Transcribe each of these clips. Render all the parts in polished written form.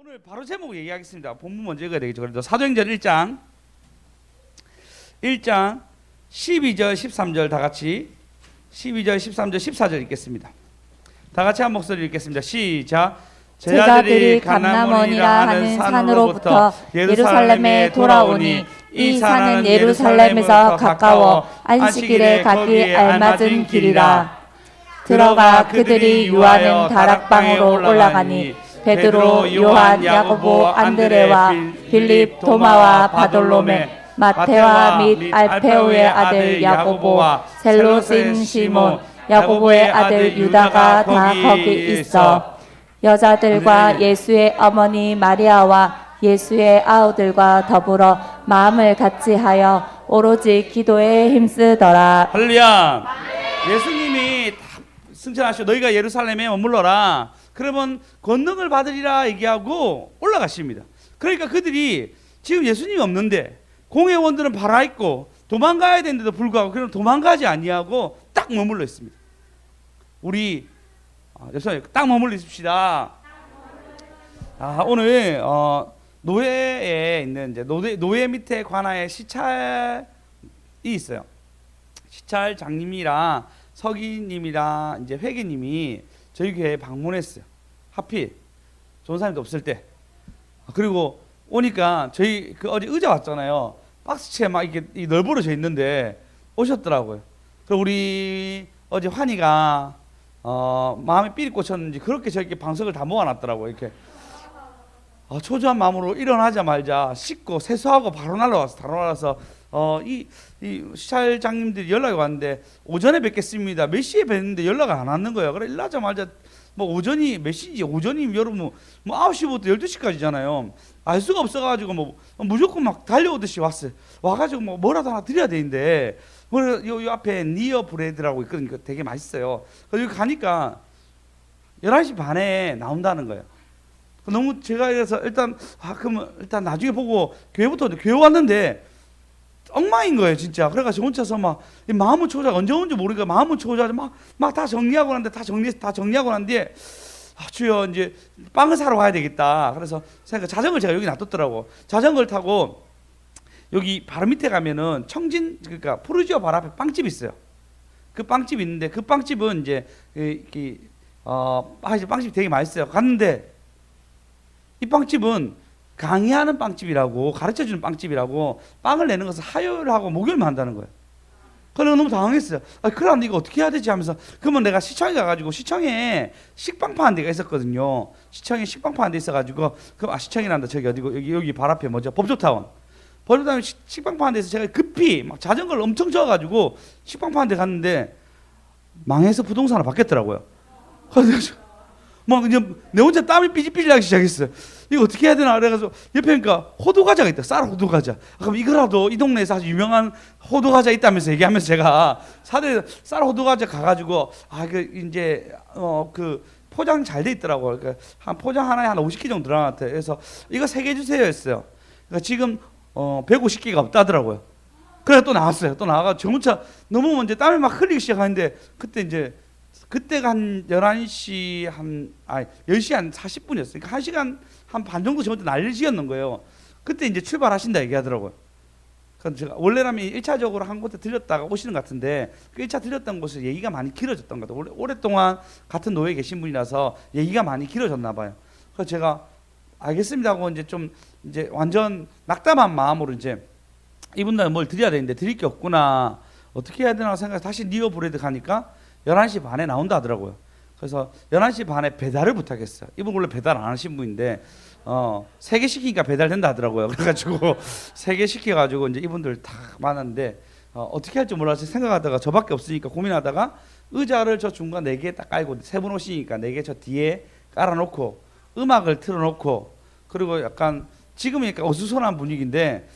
오늘 바로 제목 얘기하겠습니다. 본문 먼저 읽어야 되겠죠. 그래도 사도행전 1장 12절 13절 다 같이 12절 13절 14절 읽겠습니다. 다 같이 한 목소리 읽겠습니다. 시작. 제자들이 감람원이라 하는 산으로부터 예루살렘에 돌아오니 이 산은 예루살렘에서 가까워 안식일에 가기 알맞은 길이라. 들어가 그들이 유하는 다락방으로 올라가니 베드로, 요한, 야고보, 안드레와 빌립, 도마와 바돌로메, 마테와 및 알페오의 아들 야고보와 셀로스인 시몬, 야고보의 아들 유다가 다 거기 있어. 여자들과 예수의 어머니 마리아와 예수의 아우들과 더불어 마음을 같이하여 오로지 기도에 힘쓰더라. 할렐루야. 예수님이 승천하시고 너희가 예루살렘에 머물러라. 그러면 권능을 받으리라 얘기하고 올라가십니다. 그러니까 그들이 지금 예수님이 없는데 공회원들은 발아 있고 도망가야 되는데도 불구하고 그럼 도망가지 아니하고 딱 머물러 있습니다. 우리 딱 머물러 있읍시다. 오늘 노예에 있는 이제 노예 밑에 관하에 시찰이 있어요. 시찰 장님이랑 서기님이랑 이제 회계님이 저희 교회에 방문했어요. 하필 좋은 사람도 없을 때. 그리고 오니까 저희 어제 의자 왔잖아요. 박스채 막 이렇게 널브러져 있는데 오셨더라고요. 그리고 우리 어제 환희가 마음에 삘이 꽂혔는지 그렇게 저렇게 방석을 다 모아놨더라고요. 이렇게 초조한 마음으로 일어나자마자 씻고 세수하고 바로 날라와서 이 시찰장님들이 연락이 왔는데 오전에 뵙겠습니다. 몇 시에 뵙는데 연락 안 왔는 거예요. 그래 일어나자마자 뭐 오전이 몇 시인지 오전이면 여러분 뭐 9시부터 12시까지잖아요. 알 수가 없어가지고 뭐 무조건 막 달려오듯이 왔어요. 와가지고 뭐 뭐라도 하나 드려야 되는데 요 앞에 니어 브레드라고 있거든요. 되게 맛있어요. 여기 가니까 11시 반에 나온다는 거예요. 너무 제가 그래서 일단 그러면 일단 나중에 보고 교회 왔는데 엉망인 거예요 진짜. 그래가지고 혼자서 막 마음은 초조하고 언제 온지 모르니까 마음은 초조하고 막 다 정리하고 난데 다 정리하고 난 뒤에 주여 이제 빵을 사러 가야 되겠다. 그래서 자전거를 제가 여기 놔뒀더라고. 자전거를 타고 여기 바로 밑에 가면은 그러니까 포르지오 바로 앞에 빵집이 있어요. 그 빵집이 있는데 그 빵집은 이제 빵집이 되게 맛있어요. 갔는데 이 빵집은 강의하는 빵집이라고 가르쳐주는 빵집이라고 빵을 내는 것을 화요일하고 목요일만 한다는 거예요. 그래서 너무 당황했어요. 그럼 이거 어떻게 해야 되지 하면서 그러면 내가 시청에 가가지고 시청에 식빵 파는 데가 있었거든요. 시청에 식빵 파는 데 있어가지고 시청이란다 저기 어디고 여기 발 앞에 뭐죠 법조타운 식빵 파는 데서 제가 급히 막 자전거를 엄청 저어가지고 식빵 파는 데 갔는데 망해서 부동산으로 바뀌었더라고요. 그래서 막 이제 내 혼자 땀이 삐질삐질 나기 시작했어요. 이거 어떻게 해야 되나 그래가지고 옆에 그러니까 호두과자가 있다. 쌀 호두과자. 그럼 이거라도 이 동네에서 아주 유명한 호두과자 있다면서 얘기하면서 제가 쌀 호두과자 가가지고 이제 그 포장 잘 돼 있더라고요. 그러니까 한 포장 하나에 한 50개 정도 들어갔대요. 그래서 이거 3개 주세요 했어요. 그러니까 지금 150개가 없다더라고요. 그래서 또 나왔어요. 또 나와가 정우차 너무 먼저 땀이 막 흘리기 시작하는데 그때가 한 10시 한 40분이었어요. 그러니까 1시간 한 반 정도 전부터 난리를 지었는 거예요. 그때 이제 출발하신다 얘기하더라고요. 그래서 제가 원래라면 1차적으로 한 곳에 들렸다가 오시는 것 같은데 그 1차 들렸던 곳에 얘기가 많이 길어졌던 것 같아요. 오랫동안 같은 노예에 계신 분이라서 얘기가 많이 길어졌나 봐요. 그래서 제가 알겠습니다 하고 이제 완전 낙담한 마음으로 이제 이분들은 뭘 드려야 되는데 드릴 게 없구나. 어떻게 해야 되나 생각해서 다시 니어 브레드 가니까 11시 반에 나온다 하더라고요. 그래서 11시 반에 배달을 부탁했어요. 이분 원래 배달 안 하신 분인데 3개 시키니까 배달된다 하더라고요. 그래가지고 3개 시켜가지고 이제 이분들 다 많았는데 어떻게 할지 몰라서 생각하다가 저밖에 없으니까 고민하다가 의자를 저 중간 4개 딱 깔고 3분 오시니까 4개 저 뒤에 깔아놓고 음악을 틀어놓고 그리고 약간 지금은 약간 어수선한 분위기인데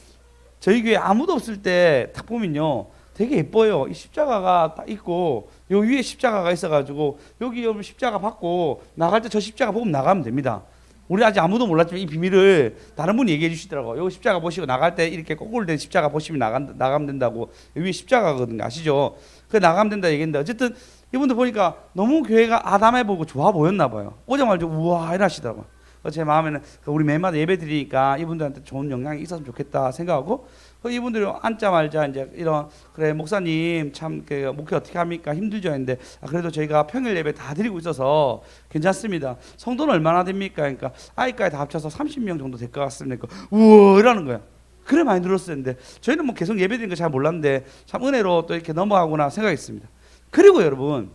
저희 교회 아무도 없을 때 딱 보면요 되게 예뻐요. 이 십자가가 딱 있고 요 위에 십자가가 있어가지고 여기 십자가 받고 나갈 때 저 십자가 보면 나가면 됩니다. 우리 아직 아무도 몰랐지만 이 비밀을 다른 분이 얘기해 주시더라고요. 요 십자가 보시고 나갈 때 이렇게 거꾸로 된 십자가 보시면 나가면 된다고. 위에 십자가거든요. 아시죠? 그 나가면 된다 얘기했는데 어쨌든 이분들 보니까 너무 교회가 아담해 보고 좋아 보였나 봐요. 오자마자 우와 이러시더라고요. 제 마음에는 우리 매일마다 예배 드리니까 이분들한테 좋은 영향이 있었으면 좋겠다 생각하고 이분들이 앉자마자 이제 이런 그래 목사님 참 목회 어떻게 합니까 힘들죠 했는데 그래도 저희가 평일 예배 다 드리고 있어서 괜찮습니다. 성도는 얼마나 됩니까? 그러니까 아이까지 다 합쳐서 30명 정도 될 것 같습니다. 우와 이러는 거야. 그래 많이 들었었는데 저희는 뭐 계속 예배 드리는 거 잘 몰랐는데 참 은혜로 또 이렇게 넘어가구나 생각했습니다. 그리고 여러분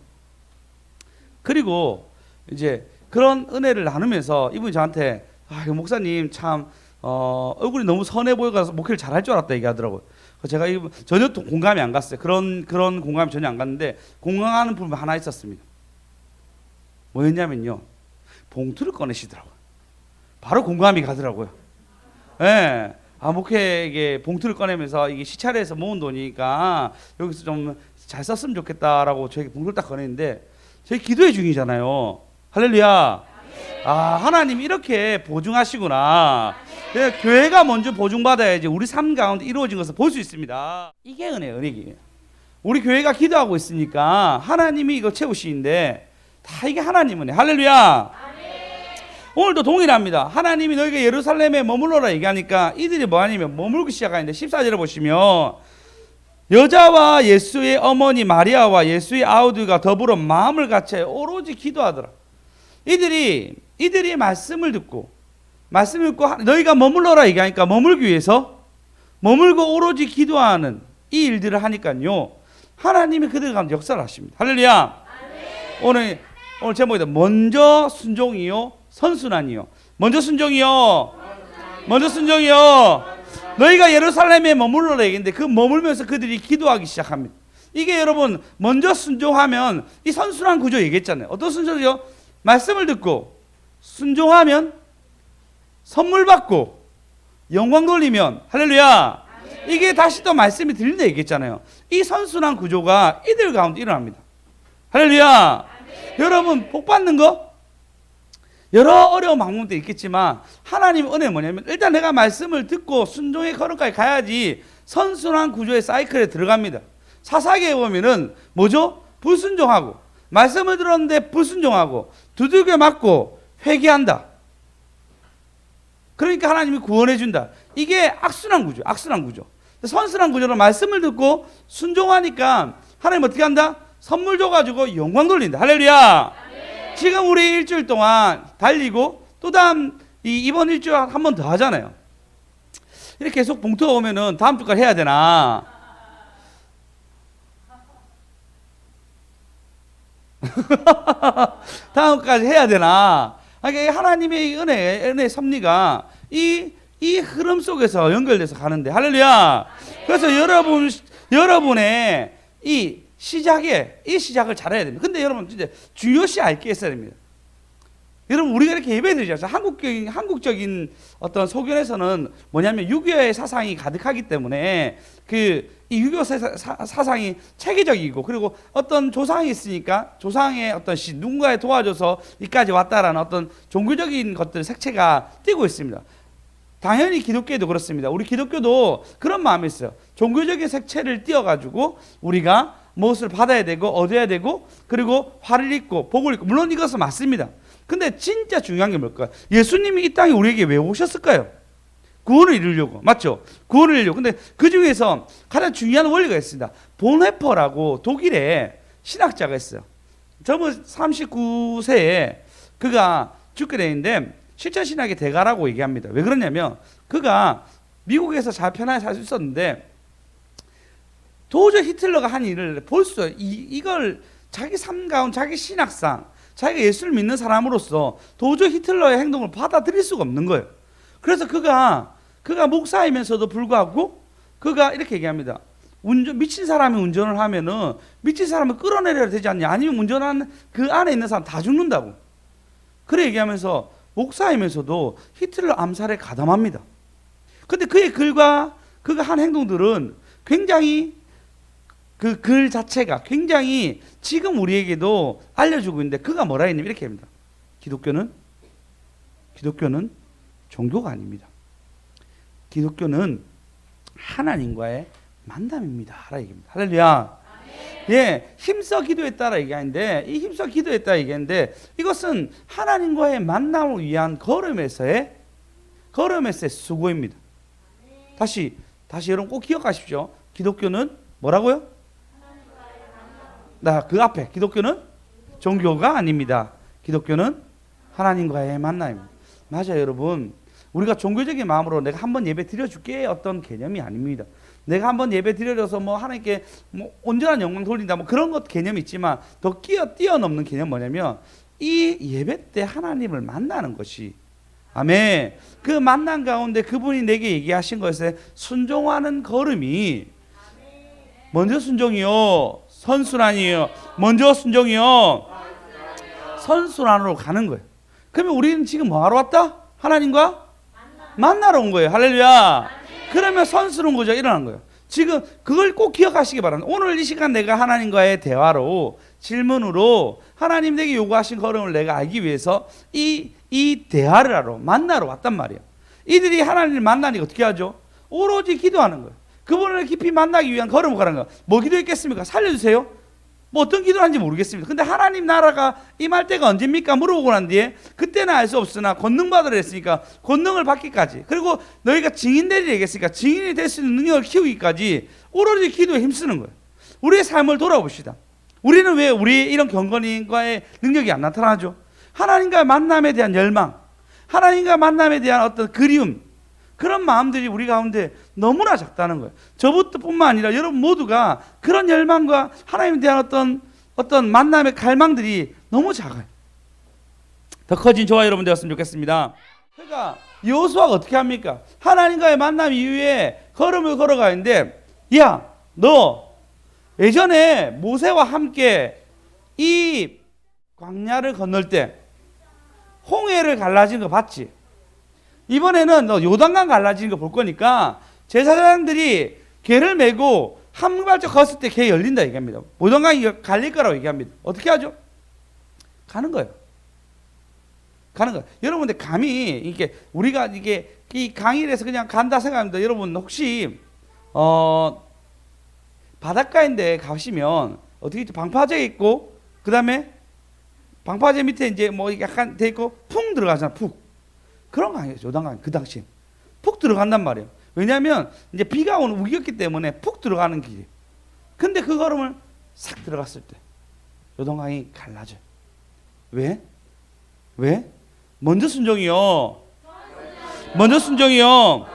그리고 이제 그런 은혜를 나누면서 이분이 저한테 목사님 참 얼굴이 너무 선해 보여서 목회를 잘할 줄 알았다 얘기하더라고요. 제가 전혀 공감이 안 갔어요. 그런 공감이 전혀 안 갔는데 공감하는 부분 하나 있었습니다. 뭐였냐면요, 봉투를 꺼내시더라고요. 바로 공감이 가더라고요. 예. 목회에게 봉투를 꺼내면서 이게 시찰에서 모은 돈이니까 여기서 좀 잘 썼으면 좋겠다라고 저에게 봉투를 딱 꺼냈는데 저희 기도의 중이잖아요. 할렐루야. 하나님 이렇게 보증하시구나. 교회가 먼저 보증받아야지 우리 삶 가운데 이루어진 것을 볼 수 있습니다. 이게 은혜예요. 우리 교회가 기도하고 있으니까 하나님이 이거 채우시는데 다 이게 하나님 은혜. 할렐루야. 오늘도 동일합니다. 하나님이 너희가 예루살렘에 머물러라 얘기하니까 이들이 뭐하냐면 머물기 시작하는데 14절을 보시면 여자와 예수의 어머니 마리아와 예수의 아우들과 더불어 마음을 같이 오로지 기도하더라. 이들이 말씀을 듣고 너희가 머물러라 얘기하니까 머물기 위해서 머물고 오로지 기도하는 이 일들을 하니까요 하나님이 그들 가운데 역사를 하십니다. 할렐루야. 오늘 제목이다. 먼저 순종이요 선순환이요. 먼저 순종이요. 너희가 예루살렘에 머물러라 얘기인데 그 머물면서 그들이 기도하기 시작합니다. 이게 여러분 먼저 순종하면 이 선순환 구조 얘기했잖아요. 어떤 순서죠? 말씀을 듣고 순종하면 선물 받고 영광 돌리면 할렐루야. 이게 다시 또 말씀이 들린다 얘기했잖아요. 이 선순환 구조가 이들 가운데 일어납니다. 할렐루야. 여러분 복 받는 거 여러 어려운 방법도 있겠지만 하나님 은혜는 뭐냐면 일단 내가 말씀을 듣고 순종의 걸음까지 가야지 선순환 구조의 사이클에 들어갑니다. 사사기에 보면은 뭐죠? 불순종하고 말씀을 들었는데 불순종하고 두들겨 맞고 회개한다. 그러니까 하나님이 구원해 준다. 이게 악순환 구조. 선순환 구조로 말씀을 듣고 순종하니까 하나님 어떻게 한다? 선물 줘가지고 영광 돌린다. 할렐루야. 지금 우리 일주일 동안 달리고 또 다음 이번 일주일 한 번 더 하잖아요. 이렇게 계속 봉투가 오면은 다음 주까지 해야 되나? 다음까지 해야 되나? 하나님의 은혜 섭리가 이 흐름 속에서 연결돼서 가는데 할렐루야. 그래서 여러분의 이 시작을 잘해야 됩니다. 근데 여러분 진짜 중요시 알 게 있어야 됩니다. 여러분 우리가 이렇게 예배드리잖아요. 한국적인 어떤 소견에서는 뭐냐면 유교의 사상이 가득하기 때문에 이 유교 사상이 체계적이고 그리고 어떤 조상이 있으니까 조상의 어떤 누군가에 도와줘서 이까지 왔다라는 어떤 종교적인 것들 색채가 띄고 있습니다. 당연히 기독교에도 그렇습니다. 우리 기독교도 그런 마음이 있어요. 종교적인 색채를 띄어가지고 우리가 무엇을 받아야 되고 얻어야 되고 그리고 화를 입고 복을 입고 물론 이것은 맞습니다. 근데 진짜 중요한 게 뭘까요? 예수님이 이 땅에 우리에게 왜 오셨을까요? 구원을 이루려고. 맞죠? 구원을 이루려고. 근데 그 중에서 가장 중요한 원리가 있습니다. 본헤퍼라고 독일에 신학자가 있어요. 젊은 39세에 그가 죽게 되는데 실천신학의 대가라고 얘기합니다. 왜 그러냐면 그가 미국에서 잘 편하게 살 수 있었는데 도저히 히틀러가 한 일을 볼 수 이걸 자기 삶 가운데 자기 신학상 자기가 예수를 믿는 사람으로서 도저히 히틀러의 행동을 받아들일 수가 없는 거예요. 그래서 그가 목사이면서도 불구하고 그가 이렇게 얘기합니다. 미친 사람이 운전을 하면은 미친 사람을 끌어내려야 되지 않냐? 아니면 운전하는 그 안에 있는 사람 다 죽는다고. 그래 얘기하면서 목사이면서도 히틀러 암살에 가담합니다. 근데 그의 글과 그가 한 행동들은 굉장히 그 글 자체가 굉장히 지금 우리에게도 알려주고 있는데 그가 뭐라 했냐면 이렇게 합니다. 기독교는 종교가 아닙니다. 기독교는 하나님과의 만남입니다. 하라 얘기입니다. 할렐루야. 예, 힘써 기도했다라 얘기하는데 이 힘써 기도했다 얘기하는데 이것은 하나님과의 만남을 위한 걸음에서의 수고입니다. 다시 여러분 꼭 기억하십시오. 기독교는 뭐라고요? 그 앞에 기독교는 종교가 아닙니다. 기독교는 하나님과의 만남입니다. 맞아요, 여러분. 우리가 종교적인 마음으로 내가 한번 예배 드려줄게 어떤 개념이 아닙니다. 내가 한번 예배 드려줘서 뭐 하나님께 뭐 온전한 영광 돌린다 뭐 그런 것 개념이 있지만 더 뛰어넘는 개념 뭐냐면 이 예배 때 하나님을 만나는 것이 아멘. 그 만남 가운데 그분이 내게 얘기하신 것에 순종하는 걸음이 먼저 순종이요 선순환이요 먼저 순종이요 선순환으로 가는 거예요. 그러면 우리는 지금 뭐하러 왔다? 하나님과 만나러 온 거예요. 할렐루야. 그러면 선스러운 거죠. 일어난 거예요. 지금 그걸 꼭 기억하시기 바랍니다. 오늘 이 시간 내가 하나님과의 대화로 질문으로 하나님 내게 요구하신 걸음을 내가 알기 위해서 이 대화를 하러 만나러 왔단 말이에요. 이들이 하나님을 만나니까 어떻게 하죠? 오로지 기도하는 거예요. 그분을 깊이 만나기 위한 걸음을 가는 거예요. 뭐 기도했겠습니까? 살려주세요. 뭐 어떤 기도를 하는지 모르겠습니다. 근데 하나님 나라가 임할 때가 언제입니까? 물어보고 난 뒤에 그때는 알 수 없으나 권능 받으라 했으니까 권능을 받기까지 그리고 너희가 증인 되리라 얘기했으니까 증인이 될 수 있는 능력을 키우기까지 오로지 기도에 힘쓰는 거예요. 우리의 삶을 돌아봅시다. 우리는 왜 우리의 이런 경건인과의 능력이 안 나타나죠? 하나님과 만남에 대한 열망, 하나님과 만남에 대한 어떤 그리움, 그런 마음들이 우리 가운데 너무나 작다는 거예요. 저부터뿐만 아니라 여러분 모두가 그런 열망과 하나님에 대한 어떤 만남의 갈망들이 너무 작아요. 더 커진 저와 여러분 되었으면 좋겠습니다. 그러니까 여호수아가 어떻게 합니까? 하나님과의 만남 이후에 걸음을 걸어가는데 야, 너 예전에 모세와 함께 이 광야를 건널 때 홍해를 갈라진 거 봤지? 이번에는 너 요단강 갈라지는 거 볼 거니까 제사장들이 개를 메고 한 발짝 걷을 때 개 열린다 얘기합니다. 요단강이 갈릴 거라고 얘기합니다. 어떻게 하죠? 가는 거예요. 가는 거예요. 여러분 근데 감히 이게 우리가 이게 이 강일에서 그냥 간다 생각합니다. 여러분 혹시 바닷가인데 가시면 어떻게 있죠? 방파제 있고 그 다음에 방파제 밑에 이제 뭐 약간 돼 있고 푹 들어가잖아. 푹. 그런 거 아니에요. 요단강 그 당시에 푹 들어간단 말이에요. 왜냐하면 이제 비가 오는 우기였기 때문에 푹 들어가는 길이에요. 근데 그 걸음을 싹 들어갔을 때 요단강이 갈라져요. 왜? 먼저 순종이요. 먼저 순종이요.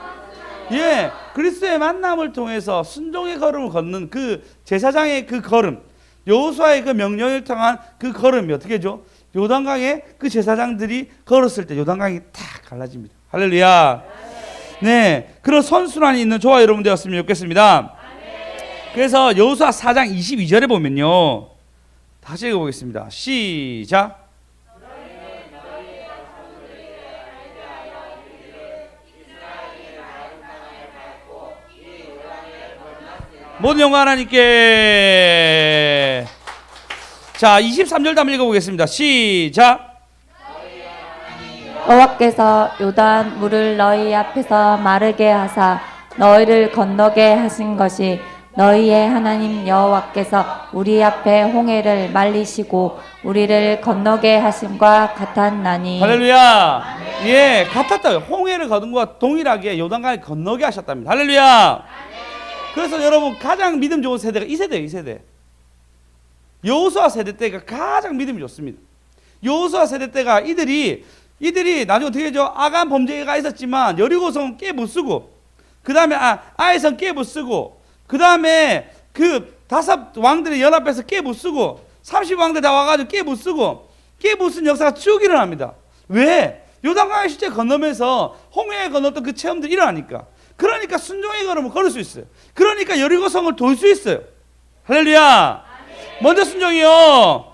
예, 그리스도의 만남을 통해서 순종의 걸음을 걷는 그 제사장의 그 걸음, 여호수아의 그 명령을 통한 그 걸음이 어떻게 하죠? 요단강에 그 제사장들이 걸었을 때 요단강이 탁 갈라집니다. 할렐루야. 네, 그런 선순환이 있는 저와 여러분 되었으면 좋겠습니다. 그래서 여호수아 4장 22절에 보면요, 다시 읽어보겠습니다. 시작. 모든 영광 하나님께. 자, 23절도 한번 읽어보겠습니다. 시작. 여호와께서 요단 물을 너희 앞에서 마르게 하사 너희를 건너게 하신 것이 너희의 하나님 여호와께서 우리 앞에 홍해를 말리시고 우리를 건너게 하심과 같았나니. 할렐루야. 예, 같았다고요. 홍해를 거둔 것과 동일하게 요단강을 건너게 하셨답니다. 할렐루야. 그래서 여러분 가장 믿음 좋은 세대가 이 세대예요. 이 세대. 여호수아 세대 때가 가장 믿음이 좋습니다. 여호수아 세대 때가 이들이 나중에 어떻게 하죠? 아간 범죄가 있었지만 여리고성 깨 못 쓰고, 그 다음에 아이성 깨 못 쓰고, 그 다음에 그 5 왕들의 연합해서 깨 못 쓰고, 30 왕들 다 와가지고 깨 못 쓰고, 깨 못 쓴 역사가 쭉 일어납니다. 왜? 요단강을 실제 건너면서 홍해에 건넜던 그 체험들이 일어나니까. 그러니까 순종의 걸음을 걸을 수 있어요. 그러니까 여리고성을 돌 수 있어요. 할렐루야. 먼저 순종이요.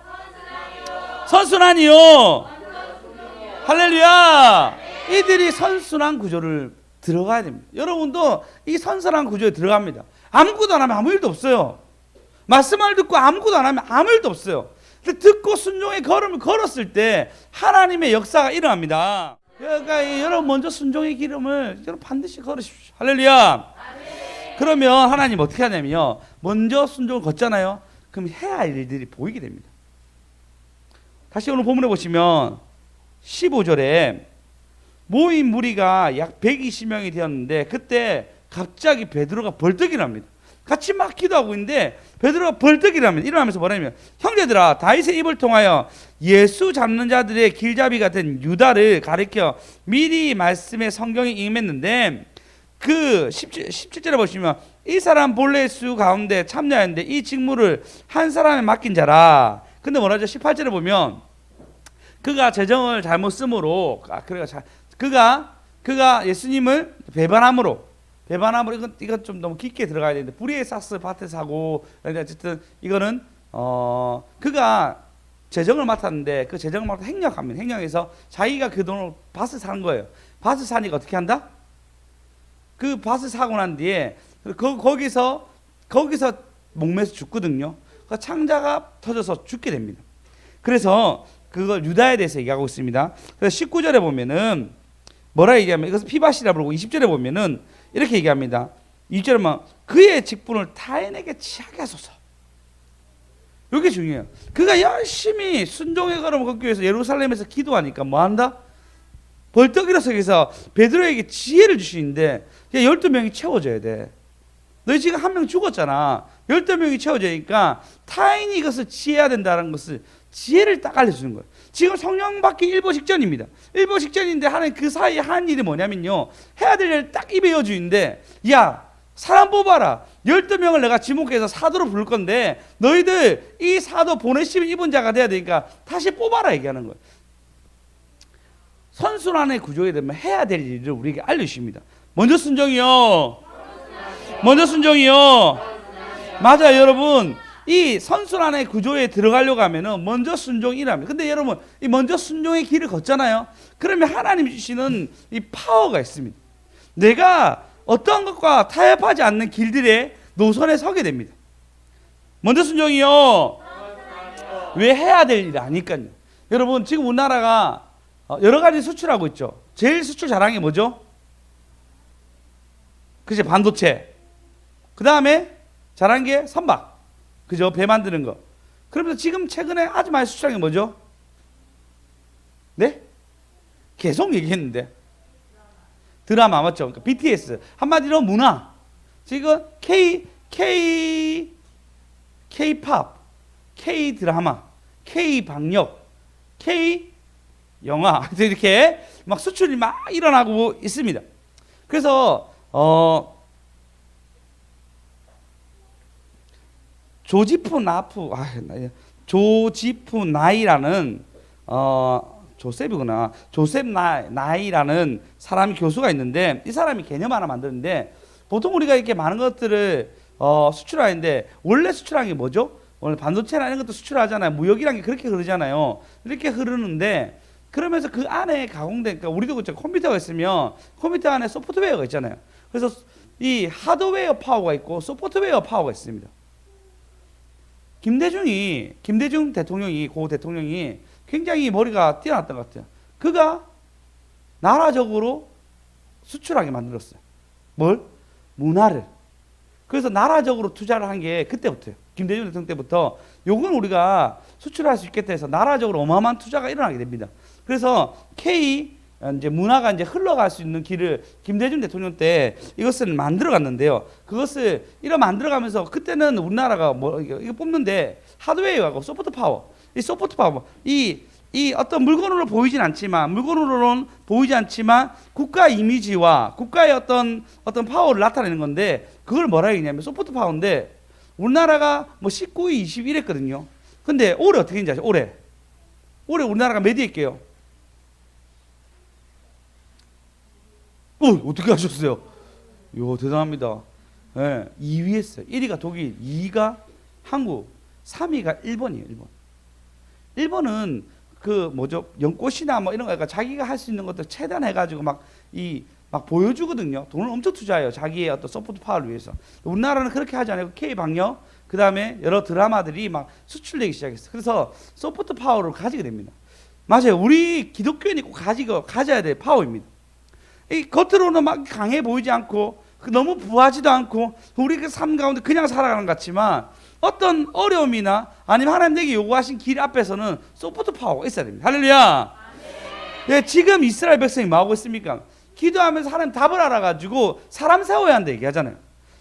선순환이요. 할렐루야. 이들이 선순환 구조를 들어가야 됩니다. 여러분도 이 선순환 구조에 들어갑니다. 아무것도 안 하면 아무 일도 없어요. 말씀을 듣고 아무것도 안 하면 아무 일도 없어요. 근데 듣고 순종의 걸음을 걸었을 때 하나님의 역사가 일어납니다. 그러니까 여러분 먼저 순종의 기름을 여러분 반드시 걸으십시오. 할렐루야. 그러면 하나님 어떻게 하냐면요, 먼저 순종을 걷잖아요. 그럼 해야 할 일들이 보이게 됩니다. 다시 오늘 본문에 보시면 15절에 모인 무리가 약 120명이 되었는데 그때 갑자기 베드로가 벌떡 일어납니다. 같이 막 기도하고 있는데 베드로가 벌떡 일어납니다. 일어나면서 뭐냐면 형제들아 다윗의 입을 통하여 예수 잡는 자들의 길잡이가 된 유다를 가리켜 미리 말씀에 성경에 임했는데 그 17절에 보시면 이 사람 본래 수 가운데 참여했는데 이 직무를 한 사람에 맡긴 자라. 근데 뭐라죠? 18절에 보면 그가 재정을 잘못 쓰므로 그가 예수님을 배반함으로 이건 좀 너무 깊게 들어가야 되는데 불의의 싹스 밭에 사고 어쨌든 이거는 그가 재정을 맡았는데 그 재정을 맡아 행력합니다. 행력해서 자기가 그 돈을 밭을 사는 거예요. 밭을 사니까 어떻게 한다? 그 밭을 사고 난 뒤에 거기서 목매서 죽거든요. 그 창자가 터져서 죽게 됩니다. 그래서 그걸 유다에 대해서 얘기하고 있습니다. 그래서 19절에 보면은 뭐라 얘기하면 이것을 피밭이라 부르고 20절에 보면은 이렇게 얘기합니다. 2절에 보면 그의 직분을 타인에게 취하게 하소서. 이게 중요해요. 그가 열심히 순종의 걸음을 걷기 위해서 예루살렘에서 기도하니까 뭐 한다? 벌떡 일어서서 베드로에게 지혜를 주시는데 12명이 채워져야 돼. 너희 지금 한 명 죽었잖아. 12명이 채워지니까 타인이 이것을 지혜해야 된다는 것을 지혜를 딱 알려주는 거예요. 지금 성령 받기 일보 직전입니다. 일보 직전인데 하나님 그 사이에 한 일이 뭐냐면요. 해야 될 일을 딱 입에 여주는데 야 사람 뽑아라. 12명을 내가 지목해서 사도로 부를 건데 너희들 이 사도 보내심 입은 자가 돼야 되니까 다시 뽑아라 얘기하는 거예요. 선순환의 구조에 되면 해야 될 일을 우리에게 알려주십니다. 먼저 순종이요. 먼저 순종이요. 맞아요 여러분. 이 선순환의 구조에 들어가려고 하면은 먼저 순종이랍니다. 근데 여러분 이 먼저 순종의 길을 걷잖아요. 그러면 하나님 주시는 이 파워가 있습니다. 내가 어떤 것과 타협하지 않는 길들의 노선에 서게 됩니다. 먼저 순종이요. 왜 해야 될 일이 아니까요. 여러분 지금 우리나라가 여러 가지 수출하고 있죠. 제일 수출 자랑이 뭐죠? 그치 반도체. 그 다음에 잘한 게 선박. 그죠? 배 만드는 거. 그러면서 지금 최근에 아주 많이 수출한 게 뭐죠? 네? 계속 얘기했는데. 드라마 맞죠? 그러니까 BTS. 한마디로 문화. 지금 K-팝, K-드라마, K-방역, K-영화. 이렇게 막 수출이 막 일어나고 있습니다. 그래서, 조지프 나이라는 조셉 나이라는 사람이 교수가 있는데 이 사람이 개념 하나 만드는데 보통 우리가 이렇게 많은 것들을 수출하는데 원래 수출하는 게 뭐죠? 오늘 반도체나 이런 것도 수출하잖아요. 무역이라는 게 그렇게 흐르잖아요. 이렇게 흐르는데 그러면서 그 안에 가공된 그러니까 우리도 그렇죠. 컴퓨터가 있으면 컴퓨터 안에 소프트웨어가 있잖아요. 그래서 이 하드웨어 파워가 있고 소프트웨어 파워가 있습니다. 김대중 대통령이 고 대통령이 굉장히 머리가 뛰어났던 것 같아요. 그가 나라적으로 수출하게 만들었어요. 뭘? 문화를. 그래서 나라적으로 투자를 한 게 그때부터예요. 김대중 대통령 때부터 요건 우리가 수출할 수 있겠다 해서 나라적으로 어마어마한 투자가 일어나게 됩니다. 그래서 이제 문화가 이제 흘러갈 수 있는 길을 김대중 대통령 때 이것을 만들어 갔는데요. 그것을 이런 만들어 가면서 그때는 우리나라가 뭐 이거 뽑는데 하드웨어하고 소프트 파워, 이 소프트 파워, 이 어떤 물건으로 보이진 않지만 국가 이미지와 국가의 어떤 파워를 나타내는 건데 그걸 뭐라 했냐면 소프트 파워인데 우리나라가 뭐 19위, 20위 이랬거든요. 근데 올해 어떻게 했는지 아세요? 올해 우리나라가 몇 위에 있게요? 어떻게 하셨어요? 대단합니다. 네, 2위 했어요. 1위가 독일, 2위가 한국, 3위가 일본이에요. 일본은 연꽃이나 뭐 이런 거, 그러니까 자기가 할 수 있는 것들 최대한 해가지고 막 보여주거든요. 돈을 엄청 투자해요. 자기의 어떤 소프트 파워를 위해서. 우리나라는 그렇게 하지 않고 K방역, 그 다음에 여러 드라마들이 막 수출되기 시작했어요. 그래서 소프트 파워를 가지게 됩니다. 맞아요. 우리 기독교인이 꼭 가져야 될 파워입니다. 이 겉으로는 막 강해 보이지 않고 너무 부하지도 않고 우리 그 삶 가운데 그냥 살아가는 것 같지만 어떤 어려움이나 아니면 하나님 내게 요구하신 길 앞에서는 소프트 파워가 있어야 됩니다. 할렐루야. 예, 지금 이스라엘 백성이 뭐 하고 있습니까? 기도하면서 하나님 답을 알아가지고 사람 세워야 한다 얘기하잖아요.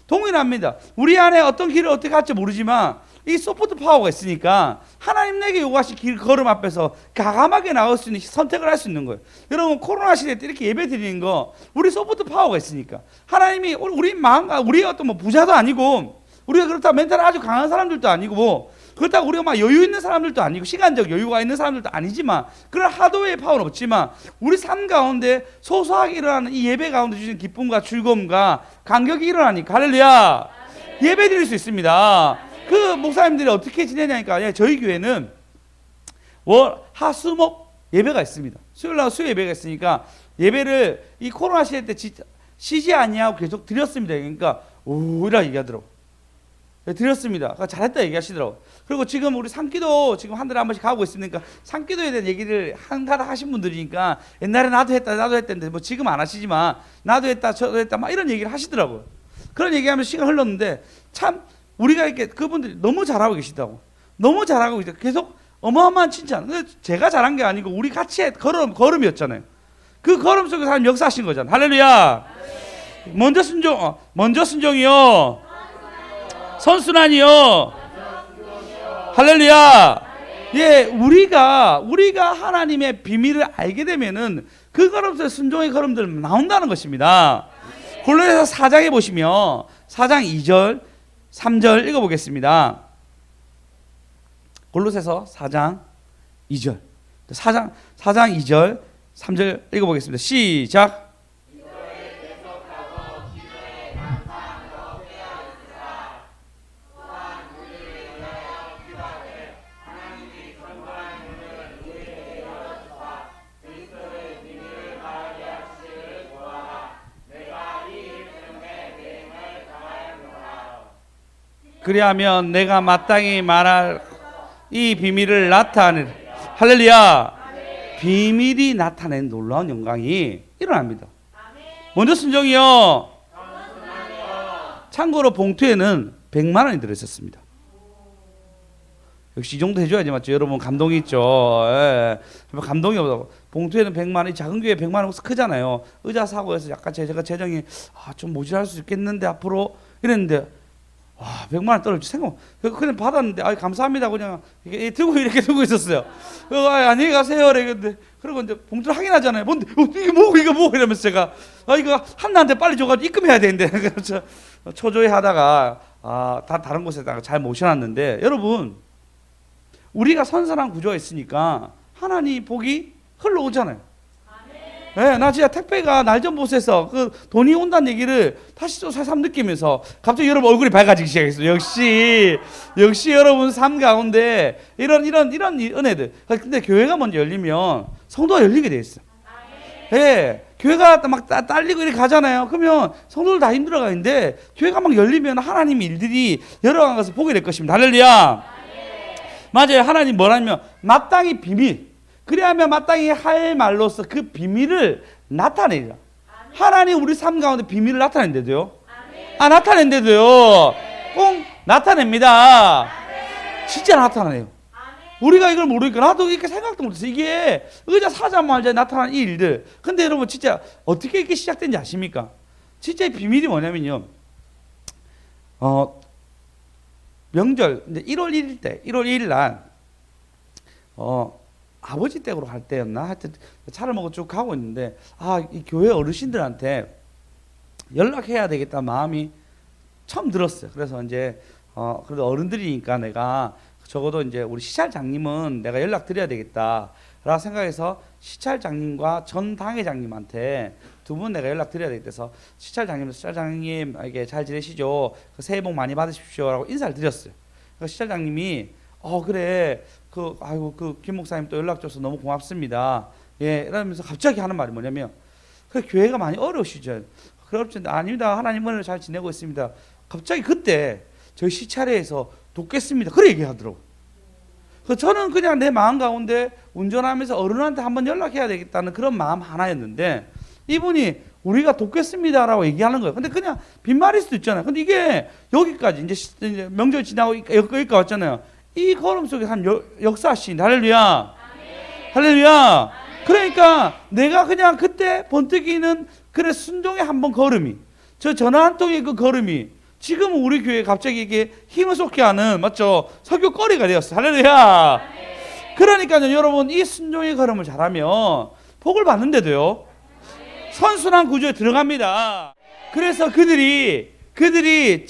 동일합니다. 우리 안에 어떤 길을 어떻게 갈지 모르지만 이 소프트 파워가 있으니까 하나님 내게 요구하신 길 걸음 앞에서 과감하게 나올 수 있는 선택을 할 수 있는 거예요. 여러분 코로나 시대 때 이렇게 예배 드리는 거 우리 소프트 파워가 있으니까 하나님이 우리 마음과 우리 어떤 뭐 부자도 아니고 우리가 그렇다고 멘탈 아주 강한 사람들도 아니고 그렇다고 우리가 막 여유 있는 사람들도 아니고 시간적 여유가 있는 사람들도 아니지만 그런 하도의 파워는 없지만 우리 삶 가운데 소소하게 일어나는 이 예배 가운데 주신 기쁨과 즐거움과 감격이 일어나니까 할렐루야 예배 드릴 수 있습니다. 그 목사님들이 어떻게 지내냐니까 예, 저희 교회는 화수목 예배가 있습니다. 수요일날 수요 예배가 있으니까 예배를 이 코로나 시대 때 쉬지 아니하고 계속 드렸습니다. 그러니까 오라 얘기하더라고. 드렸습니다. 그러니까 잘했다 얘기하시더라고. 그리고 지금 우리 산기도 지금 한 달에 한 번씩 가고 있으니까 산기도에 대한 얘기를 한가닥 하신 분들이니까 옛날에 나도 했다는데 뭐 지금 안 하시지만 나도 했다 저도 했다 막 이런 얘기를 하시더라고요. 그런 얘기하면서 시간 흘렀는데 참 우리가 이렇게 그분들이 너무 잘하고 계시다고. 너무 잘하고 계시다. 계속 어마어마한 칭찬. 근데 제가 잘한 게 아니고 우리 같이 걸음이었잖아요. 그 걸음 속에서 하나님 역사하신 거잖아요. 할렐루야. 먼저 순종이요. 선순환이요. 할렐루야. 예, 우리가 하나님의 비밀을 알게 되면은 그 걸음 속에 순종의 걸음들 나온다는 것입니다. 골로새서 4장에 보시면 4장 2절 3절 읽어보겠습니다. 골로새서 4장 2절 4장 2절 3절 읽어보겠습니다. 시작. 그리하면 내가 마땅히 말할 이 비밀을 나타내는 할렐루야. 비밀이 나타낸 놀라운 영광이 일어납니다. 먼저 순종이요. 참고로 봉투에는 100만 원이 들어있었습니다. 역시 이 정도 해줘야지 맞죠? 여러분 감동이 있죠. 예. 감동이 없다고. 봉투에는 100만 원이 작은 교회 100만 원 크잖아요. 의자 사고에서 약간 제가 재정이 좀 모자랄 수 있겠는데 앞으로 이랬는데 100만 원 떨어질 생각. 그냥 받았는데 감사합니다. 그냥 이렇게 들고 있었어요. 안녕히 가세요. 이랬는데 그리고 이제 봉투를 확인하잖아요. 뭔데? 이거 뭐 이러면서 제가 이거 한나한테 빨리 줘가지고 입금해야 되는데 그래서 초조해 하다가 다른 곳에다가 잘 모셔놨는데 여러분 우리가 선선한 구조가 있으니까 하나님 복이 흘러오잖아요. 네, 나 진짜 택배가 날전봇에서 그 돈이 온다는 얘기를 다시 또 새삼 느끼면서 갑자기 여러분 얼굴이 밝아지기 시작했어요. 역시 여러분 삶 가운데 이런 은혜들. 근데 교회가 먼저 열리면 성도가 열리게 돼 있어. 네, 교회가 막 딸리고 이렇게 가잖아요. 그러면 성도들 다 힘들어가 있는데 교회가 막 열리면 하나님 일들이 열어간 것을 보게 될 것입니다. 할렐루야. 맞아요. 하나님 뭐라면 마땅히 비밀. 그래야면 마땅히 할 말로서 그 비밀을 나타내라. 하나님 우리 삶 가운데 비밀을 나타낸대도요. 나타낸대도요. 꼭 나타냅니다. 진짜 나타나네요. 우리가 이걸 모르니까 나도 이렇게 생각도 못했어요. 이게 의자 사자마자 나타난 이 일들. 근데 여러분 진짜 어떻게 이렇게 시작된지 아십니까? 진짜 이 비밀이 뭐냐면요. 명절 이제 1월 1일 날 아버지 댁으로 갈 때였나? 하여튼 차를 먹고 쭉 가고 있는데 이 교회 어르신들한테 연락해야 되겠다 마음이 처음 들었어요. 그래서 이제 그래도 어른들이니까 내가 적어도 이제 우리 시찰장님은 내가 연락 드려야 되겠다라고 생각해서 시찰장님과 전 당회장님한테 두 분 내가 연락 드려야 되겠다서 시찰장님에게 잘 지내시죠? 새해 복 많이 받으십시오라고 인사를 드렸어요. 그래서 시찰장님이 그래 김 목사님 또 연락 줘서 너무 고맙습니다. 예, 이러면서 갑자기 하는 말이 뭐냐면 그 교회가 많이 어려우시죠? 그렇죠. 아닙니다. 하나님 은혜로 잘 지내고 있습니다. 갑자기 그때 저희 시차례에서 돕겠습니다. 그래 얘기하더라고. 저는 그냥 내 마음 가운데 운전하면서 어른한테 한번 연락해야 되겠다는 그런 마음 하나였는데 이분이 우리가 돕겠습니다라고 얘기하는 거예요. 근데 그냥 빈말일 수도 있잖아요. 근데 이게 여기까지 이제 명절 지나고 여기까지 왔잖아요. 이 걸음 속에 한 역사씬. 할렐루야. 할렐루야. 그러니까 내가 그냥 그때 번뜩이는 그래 순종의 한 번 걸음이, 저 전화 한 통의 그 걸음이 지금 우리 교회에 갑자기 이게 힘을 쏟게 하는, 맞죠? 설교거리가 되었어. 할렐루야. 그러니까요, 여러분, 이 순종의 걸음을 잘하면 복을 받는데도요, 선순환 구조에 들어갑니다. 그래서 그들이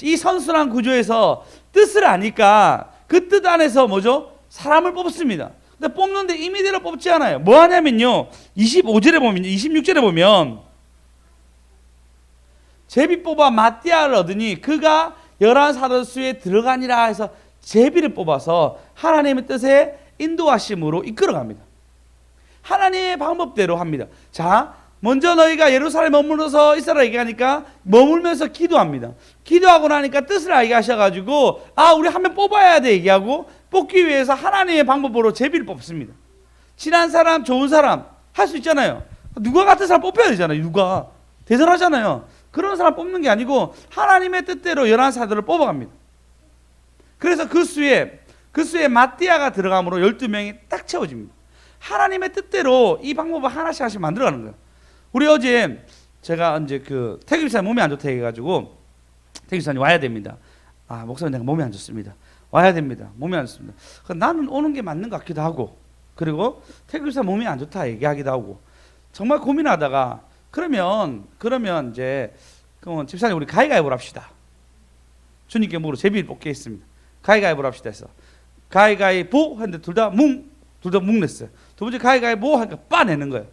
이 선순환 구조에서 뜻을 아니까 그 뜻 안에서 뭐죠? 사람을 뽑습니다. 근데 뽑는데 임의대로 뽑지 않아요. 뭐 하냐면요, 25절에 보면, 26절에 보면 제비 뽑아 마띠아를 얻으니 그가 11사도수에 들어가니라 해서 제비를 뽑아서 하나님의 뜻에 인도하심으로 이끌어갑니다. 하나님의 방법대로 합니다. 자, 먼저 너희가 예루살렘에 머물러서 있으라 얘기하니까 머물면서 기도합니다. 기도하고 나니까 뜻을 알게 하셔가지고 우리 한 명 뽑아야 돼 얘기하고, 뽑기 위해서 하나님의 방법으로 제비를 뽑습니다. 친한 사람, 좋은 사람 할 수 있잖아요. 누가 같은 사람 뽑혀야 되잖아요. 누가 대단하잖아요. 그런 사람 뽑는 게 아니고 하나님의 뜻대로 11사도를 뽑아갑니다. 그래서 그 수에 마띠아가 들어감으로 12명이 딱 채워집니다. 하나님의 뜻대로 이 방법을 하나씩 만들어가는 거예요. 우리 어제 제가 이제 그 태규사님 몸이 안 좋다 해가지고 태규사님 와야 됩니다. 목사님 내가 몸이 안 좋습니다. 와야 됩니다. 몸이 안 좋습니다. 나는 오는 게 맞는 것 같기도 하고, 그리고 태규사 몸이 안 좋다 얘기하기도 하고, 정말 고민하다가 그러면 이제 집사님 우리 가위가위보를 합시다. 주님께 물어 제비를 뽑게 했습니다. 가위가위보를 합시다 해서 가위가위보 했는데 둘 다 묵 냈어요. 두 번째 가위가위보 하니까 빠 내는 거예요.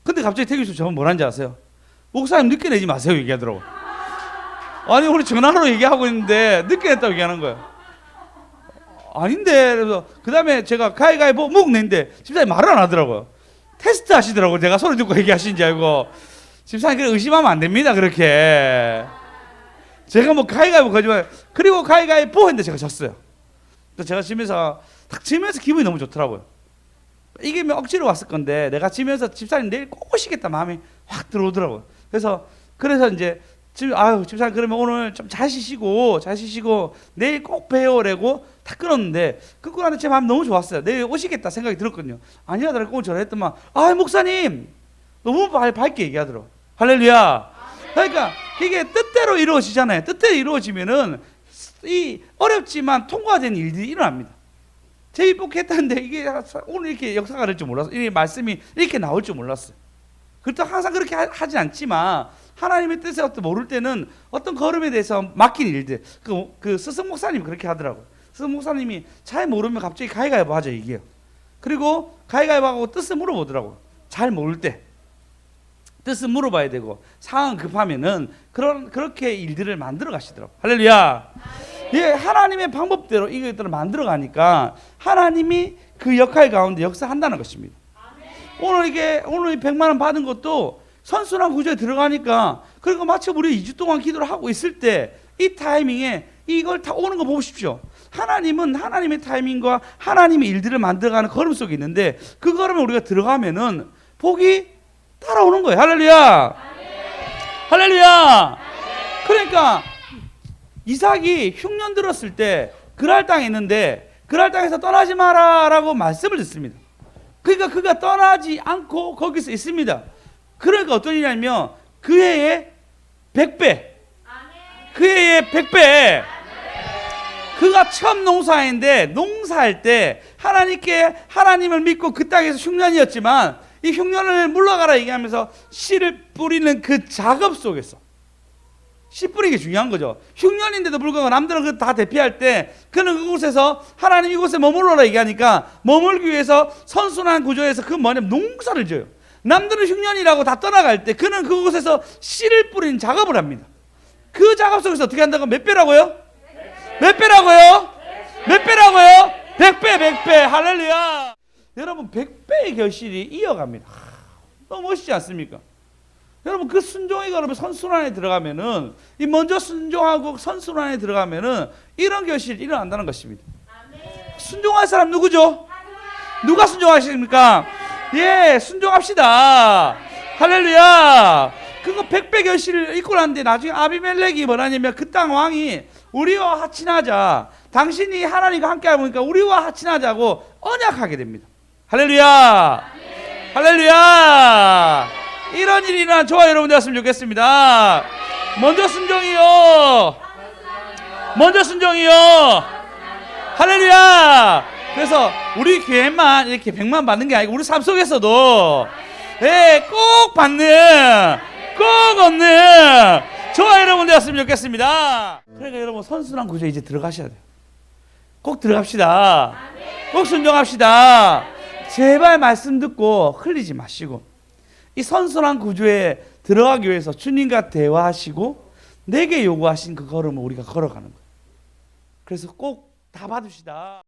근데 갑자기 태규사 저분 뭐라는지 아세요? 목사님 늦게 내지 마세요 얘기하더라고. 아니 우리 전화로 얘기하고 있는데 늦게 냈다고 얘기하는 거예요. 아닌데. 그래서 그 다음에 제가 가위가위보 묵 냈는데 집사님 말을 안 하더라고요. 테스트 하시더라고요. 제가 소리 듣고 얘기하시는지 알고. 집사님 그래 의심하면 안 됩니다. 그렇게 제가 뭐 가위가위보 거짓말. 그리고 가위가위보 했는데 제가 졌어요. 그래서 제가 지면서 기분이 너무 좋더라고요. 이게 억지로 왔을 건데 내가 지면서 집사님 내일 꼭 오시겠다 마음이 확 들어오더라고요. 그래서 이제 집사님 그러면 오늘 좀 잘 쉬시고 내일 꼭 뵈오라고 다 끊었는데, 끊고 나서 제 마음 너무 좋았어요. 내일 오시겠다 생각이 들었거든요. 아니하더라고 오늘 전화했더만 목사님 너무 밝게 얘기하더라고요. 할렐루야. 그러니까 이게 뜻대로 이루어지잖아요. 뜻대로 이루어지면은 이 어렵지만 통과된 일들이 일어납니다. 제비 뽑기 했다는데 이게 오늘 이렇게 역사가 될 줄 몰랐어요. 이 말씀이 이렇게 나올 줄 몰랐어요. 그렇다고 항상 그렇게 하진 않지만 하나님의 뜻에 모를 때는 어떤 걸음에 대해서 맡긴 일들, 그 스승 목사님이 그렇게 하더라고요. 스승 목사님이 잘 모르면 갑자기 가위가위보 하자 얘기해요. 그리고 가위가위보하고 뜻을 물어보더라고요. 잘 모를 때 뜻을 물어봐야 되고 상황 급하면은 그렇게 일들을 만들어 가시더라고요. 할렐루야. 예, 하나님의 방법대로 이것들을 만들어 가니까 하나님이 그 역할 가운데 역사한다는 것입니다. 오늘 이 100만 원 받은 것도 선순환 구조에 들어가니까, 그리고 마치 우리 2주 동안 기도를 하고 있을 때 이 타이밍에 이걸 다 오는 거 보십시오. 하나님은 하나님의 타이밍과 하나님의 일들을 만들어가는 걸음 속에 있는데 그 걸음에 우리가 들어가면은 복이 따라오는 거예요. 할렐루야. 할렐루야. 그러니까 이삭이 흉년 들었을 때 그랄 땅에 있는데 그랄 땅에서 떠나지 마라라고 말씀을 듣습니다. 그러니까 그가 떠나지 않고 거기서 있습니다. 그러니까 어떤 일이냐면 그 해에 100배, 그 해에 100배. 그가 처음 농사인데 농사할 때 하나님을 믿고 그 땅에서 흉년이었지만 이 흉년을 물러가라 얘기하면서 씨를 뿌리는 그 작업 속에서, 씨 뿌리는 게 중요한 거죠. 흉년인데도 불구하고 남들은 그거 다 대피할 때 그는 그곳에서 하나님 이곳에 머물러라 얘기하니까 머물기 위해서 선순환 구조에서 그 뭐냐면 농사를 지어요. 남들은 흉년이라고 다 떠나갈 때 그는 그곳에서 씨를 뿌리는 작업을 합니다. 그 작업 속에서 어떻게 한다고? 몇 배라고요? 몇 배라고요? 몇 배라고요? 100배. 할렐루야. 여러분 100배의 결실이 이어갑니다. 너무 멋있지 않습니까? 여러분 그 순종의 걸음에 선순환에 들어가면은, 이 먼저 순종하고 선순환에 들어가면은 이런 결실이 일어난다는 것입니다. 순종할 사람 누구죠? 누가 순종하십니까? 예, 순종합시다. 할렐루야. 그거 백배결실을 입고 났는데 나중에 아비멜렉이 뭐라냐면 그 땅 왕이 우리와 하친하자, 당신이 하나님과 함께 하니까 우리와 하친하자고 언약하게 됩니다. 할렐루야. 할렐루야. 이런 일이 일어난 저와 여러분 되었으면 좋겠습니다. 먼저 순종이요. 먼저 순종이요. 할렐루야. 그래서 우리 교회만 이렇게 100만 받는 게 아니고 우리 삶 속에서도 꼭 받는, 꼭 얻는 저와 여러분 되었으면 좋겠습니다. 그러니까 여러분 선순환 구조에 이제 들어가셔야 돼요. 꼭 들어갑시다. 꼭 순종합시다. 제발 말씀 듣고 흘리지 마시고 이 선순환 구조에 들어가기 위해서 주님과 대화하시고 내게 요구하신 그 걸음을 우리가 걸어가는 거예요. 그래서 꼭 다 받읍시다.